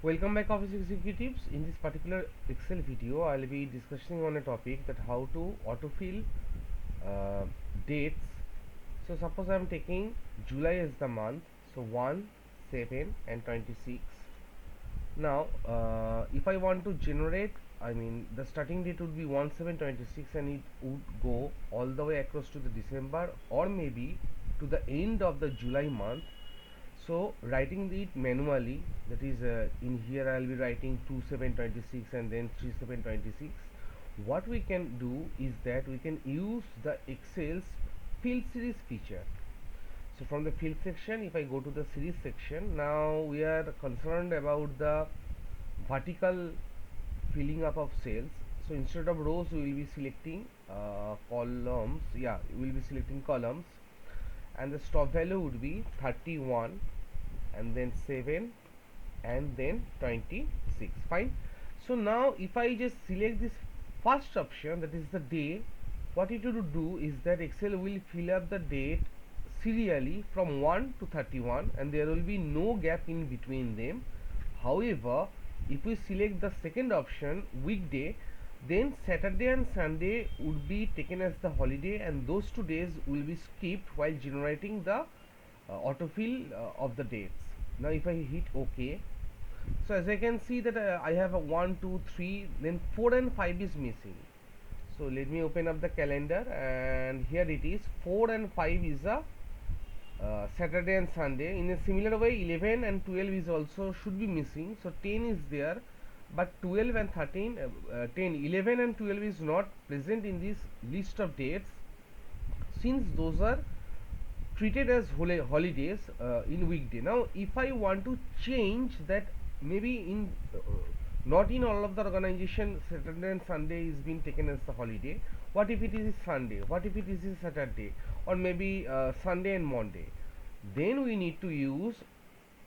Welcome back, office executives. In this particular Excel video, I'll be discussing on a topic that how to autofill uh, dates. So suppose I'm taking July as the month, so 1, 7 and 26. Now if I want to generate, I mean the starting date would be 1/7/26 and it would go all the way across to the December or maybe to the end of the July month. So writing it manually, that is in here I'll be writing 2/7/26 and then 3/7/26. What we can do is that we can use the Excel's field series feature. So from the field section, if I go to the series section, now we are concerned about the vertical filling up of cells. So instead of rows we will be selecting columns. Yeah, we will be selecting columns, and the stop value would be 31 and then 7 and then 26. Fine. So now if I just select this first option, that is the day, what it will do is that Excel will fill up the date serially from 1 to 31 and there will be no gap in between them. However, if we select the second option, weekday, then Saturday and Sunday would be taken as the holiday and those 2 days will be skipped while generating the autofill of the dates. Now if I hit OK, so as I can see that I have a 1, 2, 3, then 4 and 5 is missing. So let me open up the calendar and here it is, 4 and 5 is a Saturday and Sunday. In a similar way, 11 and 12 is also should be missing. So 10 is there, but 12 and 13, 10, 11 and 12 is not present in this list of dates, since those are treated as holidays in weekday. Now if I want to change that, maybe in not in all of the organization Saturday and Sunday is being taken as the holiday. What if it is Sunday? What if it is Saturday? Or maybe Sunday and Monday? Then we need to use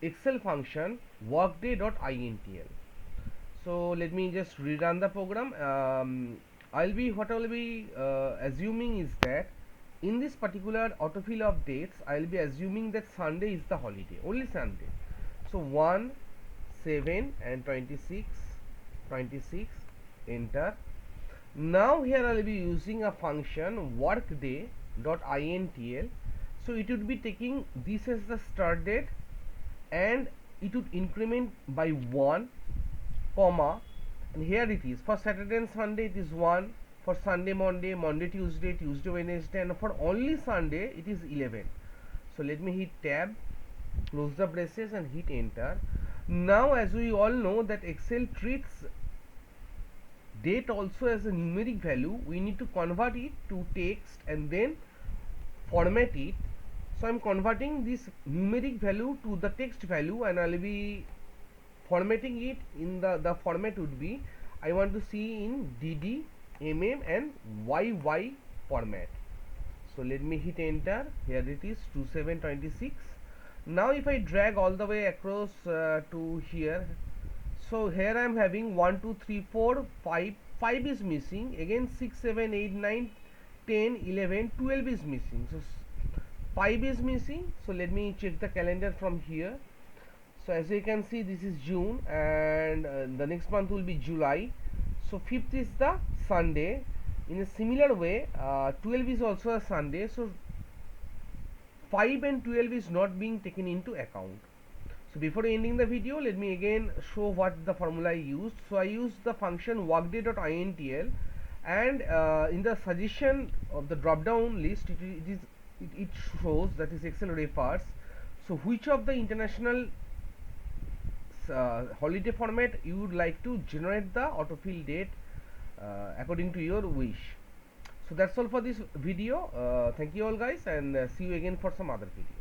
Excel function workday.intl. So let me just rerun the program. What I'll be assuming is that in this particular autofill of dates, I'll be assuming that Sunday is the holiday, only Sunday. So 1, 7 and 26, enter. Now here I'll be using a function workday.intl. So it would be taking this as the start date and it would increment by 1, comma, and here it is for Saturday and Sunday it is 1, for Sunday, Monday, Monday, Tuesday, Tuesday, Wednesday, and for only Sunday it is 11. So let me hit tab, close the braces and hit enter. Now as we all know that Excel treats date also as a numeric value, we need to convert it to text and then format it. So I'm converting this numeric value to the text value and I'll be formatting it in the format would be, I want to see in DD, MM and YY format. So let me hit enter. Here it is 2/7/26. Now if I drag all the way across to here, so here I am having 1, 2, 3, 4, 5. 5 is missing. Again 6, 7, 8, 9, 10, 11, 12 is missing. So 5 is missing. So let me check the calendar from here. So as you can see, this is June and the next month will be July. So 5th is the Sunday. In a similar way, 12 is also a Sunday. So 5 and 12 is not being taken into account. So before ending the video, let me again show what the formula I used. So I used the function workday.intl and in the suggestion of the drop down list it shows, that is Excel refers, so which of the international holiday format you would like to generate the autofill date according to your wish. So that's all for this video. Thank you all guys, and see you again for some other video.